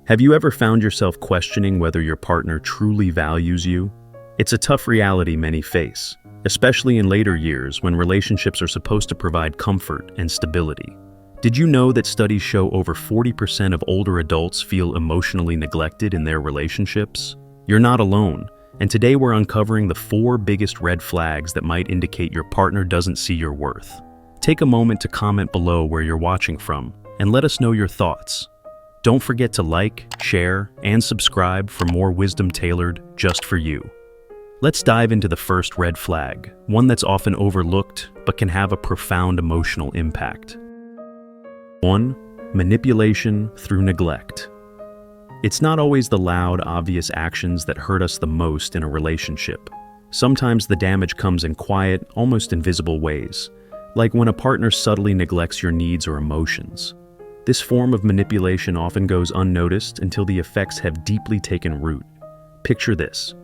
Have you ever found yourself questioning whether your partner truly values you? It's a tough reality many face, especially in later years when relationships are supposed to provide comfort and stability. Did you know that studies show over 40% of older adults feel emotionally neglected in their relationships? You're not alone, and today we're uncovering the 4 biggest red flags that might indicate your partner doesn't see your worth. Take a moment to comment below where you're watching from, and let us know your thoughts. Don't forget to like, share, and subscribe for more wisdom tailored just for you. Let's dive into the first red flag, one that's often overlooked but can have a profound emotional impact. 1. Manipulation through neglect. It's not always the loud, obvious actions that hurt us the most in a relationship. Sometimes the damage comes in quiet, almost invisible ways, like when a partner subtly neglects your needs or emotions. This form of manipulation often goes unnoticed until the effects have deeply taken root. Picture this.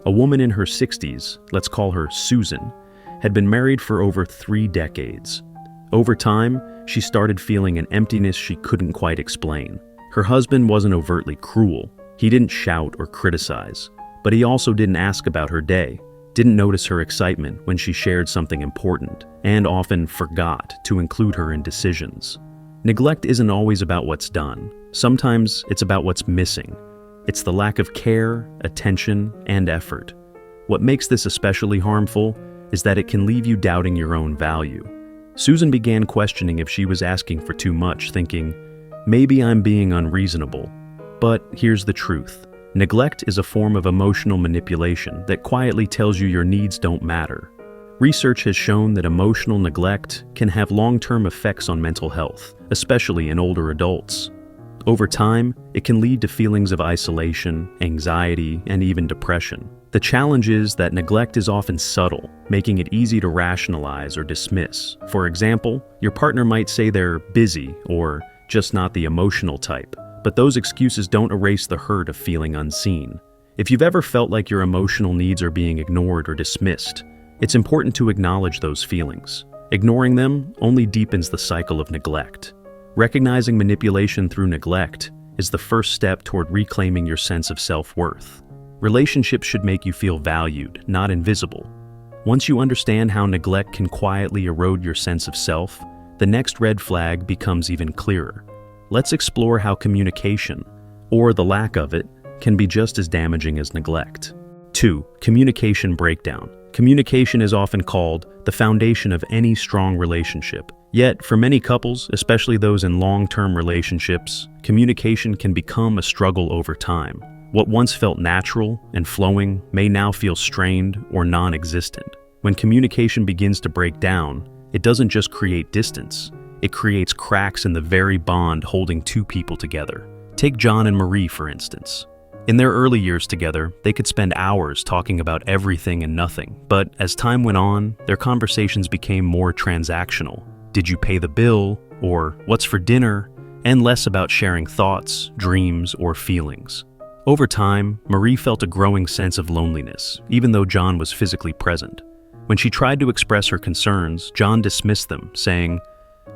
A woman in her 60s, let's call her Susan, had been married for over 3 decades. Over time, she started feeling an emptiness she couldn't quite explain. Her husband wasn't overtly cruel. He didn't shout or criticize, but he also didn't ask about her day, didn't notice her excitement when she shared something important, and often forgot to include her in decisions. Neglect isn't always about what's done. Sometimes it's about what's missing. It's the lack of care, attention, and effort. What makes this especially harmful is that it can leave you doubting your own value. Susan began questioning if she was asking for too much, thinking, maybe I'm being unreasonable. But here's the truth. Neglect is a form of emotional manipulation that quietly tells you your needs don't matter. Research has shown that emotional neglect can have long-term effects on mental health, especially in older adults. Over time, it can lead to feelings of isolation, anxiety, and even depression. The challenge is that neglect is often subtle, making it easy to rationalize or dismiss. For example, your partner might say they're busy or just not the emotional type, but those excuses don't erase the hurt of feeling unseen. If you've ever felt like your emotional needs are being ignored or dismissed, it's important to acknowledge those feelings. Ignoring them only deepens the cycle of neglect. Recognizing manipulation through neglect is the first step toward reclaiming your sense of self-worth. Relationships should make you feel valued, not invisible. Once you understand how neglect can quietly erode your sense of self, the next red flag becomes even clearer. Let's explore how communication, or the lack of it, can be just as damaging as neglect. 2. Communication breakdown. Communication is often called the foundation of any strong relationship. Yet, for many couples, especially those in long-term relationships, communication can become a struggle over time. What once felt natural and flowing may now feel strained or non-existent. When communication begins to break down, it doesn't just create distance, it creates cracks in the very bond holding 2 people together. Take John and Marie, for instance. In their early years together, they could spend hours talking about everything and nothing, but as time went on, their conversations became more transactional. Did you pay the bill? Or what's for dinner? And less about sharing thoughts, dreams, or feelings. Over time, Marie felt a growing sense of loneliness, even though John was physically present. When she tried to express her concerns, John dismissed them, saying,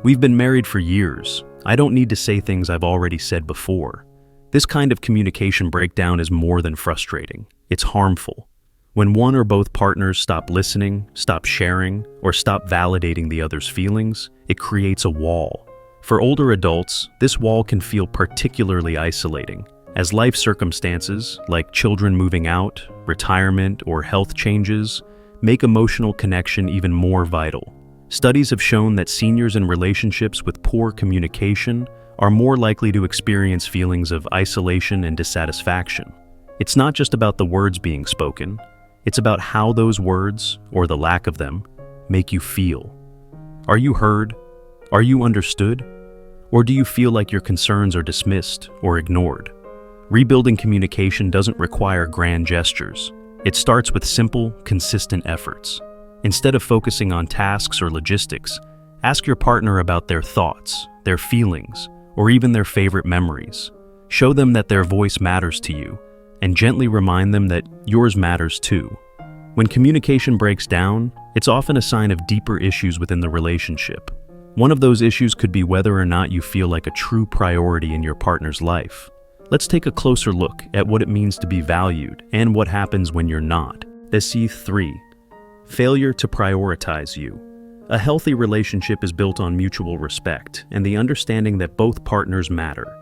"We've been married for years. I don't need to say things I've already said before." This kind of communication breakdown is more than frustrating. It's harmful. When one or both partners stop listening, stop sharing, or stop validating the other's feelings, it creates a wall. For older adults, this wall can feel particularly isolating, as life circumstances, like children moving out, retirement, or health changes, make emotional connection even more vital. Studies have shown that seniors in relationships with poor communication are more likely to experience feelings of isolation and dissatisfaction. It's not just about the words being spoken, it's about how those words, or the lack of them, make you feel. Are you heard? Are you understood? Or do you feel like your concerns are dismissed or ignored? Rebuilding communication doesn't require grand gestures. It starts with simple, consistent efforts. Instead of focusing on tasks or logistics, ask your partner about their thoughts, their feelings, or even their favorite memories. Show them that their voice matters to you, and gently remind them that yours matters too. When communication breaks down, it's often a sign of deeper issues within the relationship. One of those issues could be whether or not you feel like a true priority in your partner's life. Let's take a closer look at what it means to be valued and what happens when you're not. C3. Failure to prioritize you. A healthy relationship is built on mutual respect and the understanding that both partners matter.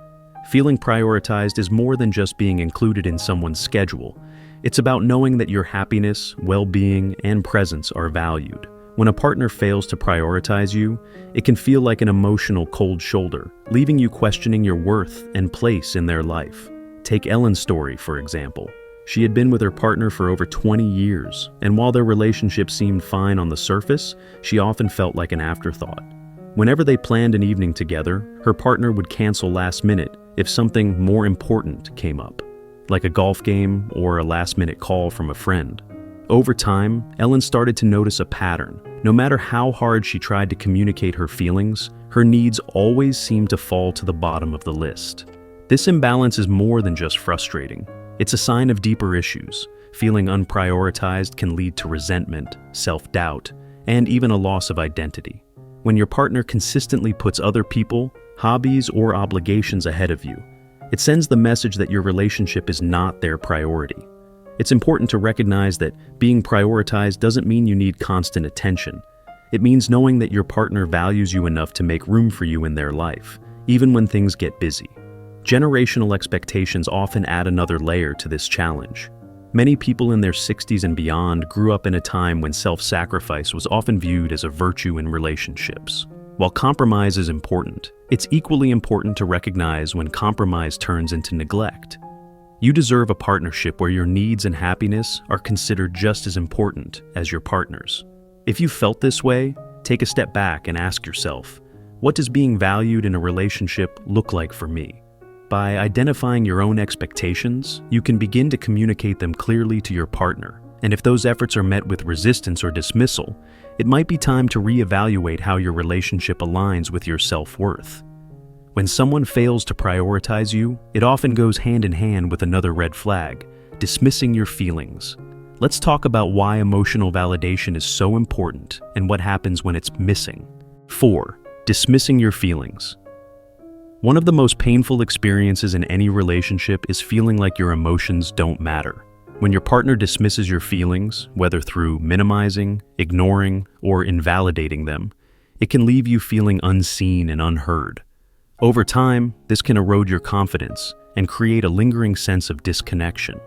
Feeling prioritized is more than just being included in someone's schedule. It's about knowing that your happiness, well-being, and presence are valued. When a partner fails to prioritize you, it can feel like an emotional cold shoulder, leaving you questioning your worth and place in their life. Take Ellen's story, for example. She had been with her partner for over 20 years, and while their relationship seemed fine on the surface, she often felt like an afterthought. Whenever they planned an evening together, her partner would cancel last minute if something more important came up, like a golf game or a last-minute call from a friend. Over time, Ellen started to notice a pattern. No matter how hard she tried to communicate her feelings, her needs always seemed to fall to the bottom of the list. This imbalance is more than just frustrating. It's a sign of deeper issues. Feeling unprioritized can lead to resentment, self-doubt, and even a loss of identity. When your partner consistently puts other people, hobbies, or obligations ahead of you, it sends the message that your relationship is not their priority. It's important to recognize that being prioritized doesn't mean you need constant attention. It means knowing that your partner values you enough to make room for you in their life, even when things get busy. Generational expectations often add another layer to this challenge. Many people in their 60s and beyond grew up in a time when self-sacrifice was often viewed as a virtue in relationships. While compromise is important, it's equally important to recognize when compromise turns into neglect. You deserve a partnership where your needs and happiness are considered just as important as your partner's. If you felt this way, take a step back and ask yourself, what does being valued in a relationship look like for me? By identifying your own expectations, you can begin to communicate them clearly to your partner. And if those efforts are met with resistance or dismissal, it might be time to reevaluate how your relationship aligns with your self-worth. When someone fails to prioritize you, it often goes hand in hand with another red flag, dismissing your feelings. Let's talk about why emotional validation is so important and what happens when it's missing. 4. Dismissing your feelings. One of the most painful experiences in any relationship is feeling like your emotions don't matter. When your partner dismisses your feelings, whether through minimizing, ignoring, or invalidating them, it can leave you feeling unseen and unheard. Over time, this can erode your confidence and create a lingering sense of disconnection.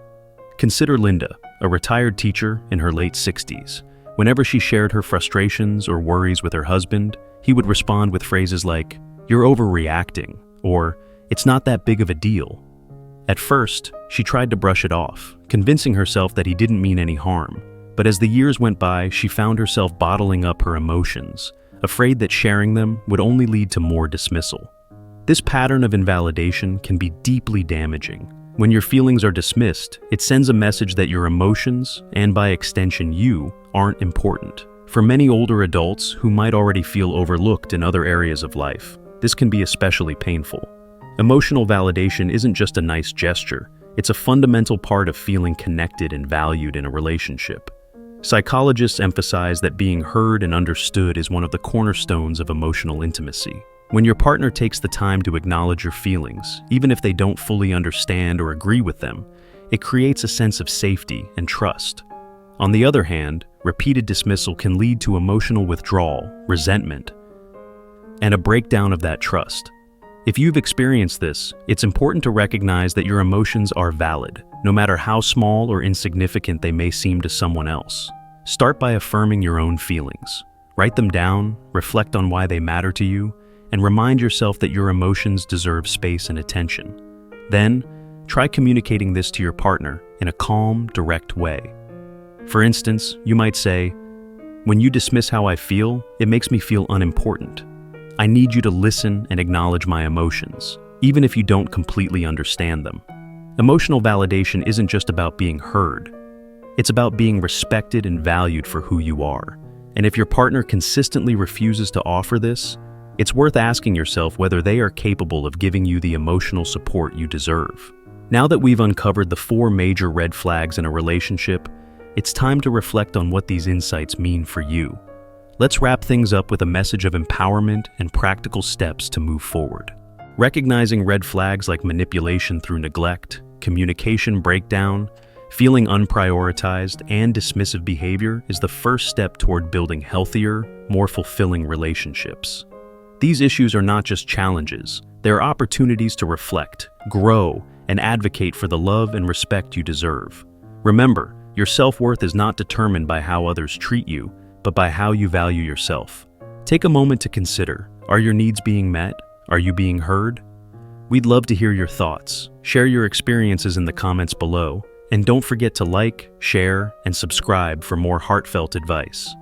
Consider Linda, a retired teacher in her late 60s. Whenever she shared her frustrations or worries with her husband, he would respond with phrases like, "You're overreacting," or "It's not that big of a deal." At first, she tried to brush it off, convincing herself that he didn't mean any harm. But as the years went by, she found herself bottling up her emotions, afraid that sharing them would only lead to more dismissal. This pattern of invalidation can be deeply damaging. When your feelings are dismissed, it sends a message that your emotions, and by extension you, aren't important. For many older adults who might already feel overlooked in other areas of life, this can be especially painful. Emotional validation isn't just a nice gesture, it's a fundamental part of feeling connected and valued in a relationship. Psychologists emphasize that being heard and understood is one of the cornerstones of emotional intimacy. When your partner takes the time to acknowledge your feelings, even if they don't fully understand or agree with them, it creates a sense of safety and trust. On the other hand, repeated dismissal can lead to emotional withdrawal, resentment, and a breakdown of that trust. If you've experienced this, it's important to recognize that your emotions are valid, no matter how small or insignificant they may seem to someone else. Start by affirming your own feelings. Write them down, reflect on why they matter to you, and remind yourself that your emotions deserve space and attention. Then, try communicating this to your partner in a calm, direct way. For instance, you might say, "When you dismiss how I feel, it makes me feel unimportant. I need you to listen and acknowledge my emotions, even if you don't completely understand them." Emotional validation isn't just about being heard. It's about being respected and valued for who you are. And if your partner consistently refuses to offer this, it's worth asking yourself whether they are capable of giving you the emotional support you deserve. Now that we've uncovered the 4 major red flags in a relationship, it's time to reflect on what these insights mean for you. Let's wrap things up with a message of empowerment and practical steps to move forward. Recognizing red flags like manipulation through neglect, communication breakdown, feeling unprioritized, and dismissive behavior is the first step toward building healthier, more fulfilling relationships. These issues are not just challenges, they are opportunities to reflect, grow, and advocate for the love and respect you deserve. Remember, your self-worth is not determined by how others treat you, but by how you value yourself. Take a moment to consider, are your needs being met? Are you being heard? We'd love to hear your thoughts. Share your experiences in the comments below, and don't forget to like, share, and subscribe for more heartfelt advice.